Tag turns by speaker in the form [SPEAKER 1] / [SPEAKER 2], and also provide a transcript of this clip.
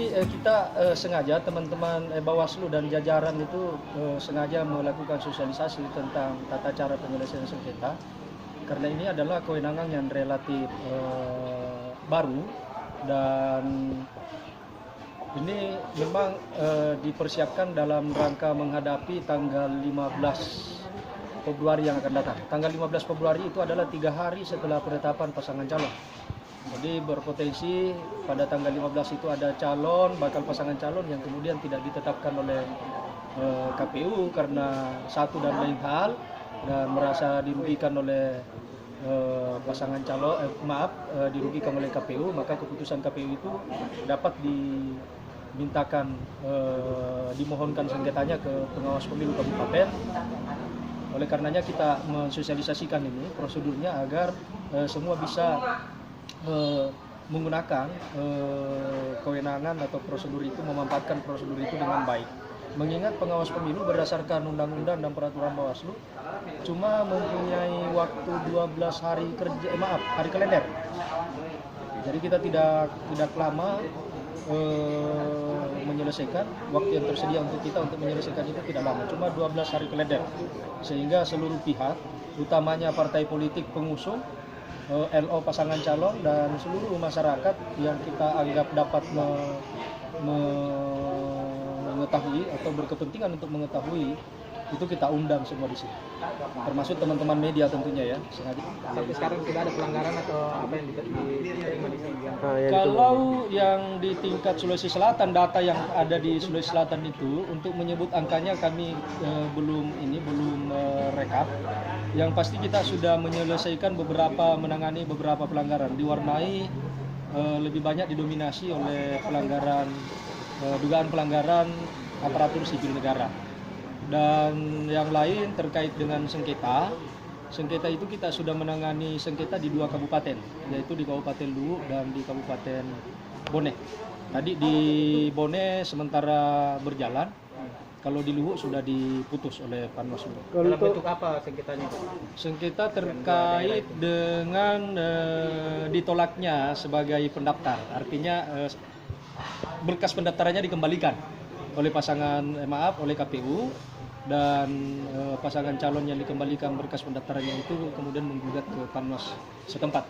[SPEAKER 1] Jadi kita sengaja teman-teman Bawaslu dan jajaran itu sengaja melakukan sosialisasi tentang tata cara penyelesaian sengketa karena ini adalah kewenangan yang relatif baru dan ini memang dipersiapkan dalam rangka menghadapi tanggal 15 Februari yang akan datang. Tanggal 15 Februari itu adalah 3 hari setelah penetapan pasangan calon. Jadi berpotensi pada tanggal 15 itu ada bakal pasangan calon yang kemudian tidak ditetapkan oleh KPU karena satu dan lain hal dan merasa dirugikan oleh pasangan calon, dirugikan oleh KPU, maka keputusan KPU itu dapat dimintakan, dimohonkan sengketanya ke pengawas pemilu kabupaten. Oleh karenanya kita mensosialisasikan ini prosedurnya agar semua bisa menggunakan kewenangan atau prosedur itu, memanfaatkan prosedur itu dengan baik. Mengingat pengawas pemilu berdasarkan undang-undang dan peraturan Bawaslu cuma mempunyai waktu 12 hari hari kalender. Jadi kita tidak lama menyelesaikan, waktu yang tersedia untuk kita untuk menyelesaikan itu tidak lama, cuma 12 hari kalender. Sehingga seluruh pihak, utamanya partai politik pengusung, LO pasangan calon dan seluruh masyarakat yang kita anggap dapat mengetahui atau berkepentingan untuk mengetahui itu kita undang semua di sini, termasuk teman-teman media tentunya ya.
[SPEAKER 2] Sampai sekarang tidak ada pelanggaran atau apa yang diterima di sini?
[SPEAKER 1] Kalau yang di tingkat Sulawesi Selatan, data yang ada di Sulawesi Selatan itu untuk menyebut angkanya kami belum rekap. Yang pasti kita sudah menangani beberapa pelanggaran, diwarnai lebih banyak didominasi oleh dugaan pelanggaran aparatur sipil negara. Dan yang lain terkait dengan sengketa itu kita sudah menangani sengketa di 2 kabupaten, yaitu di Kabupaten Luwu dan di Kabupaten Bone. Tadi di Bone sementara berjalan, kalau di Luwu sudah diputus oleh Panwaslu.
[SPEAKER 2] Dalam bentuk apa sengketanya?
[SPEAKER 1] Sengketa terkait dengan ditolaknya sebagai pendaftar, artinya berkas pendaftarannya dikembalikan oleh oleh KPU dan pasangan calon yang dikembalikan berkas pendaftarannya itu kemudian menggugat ke Panwas setempat.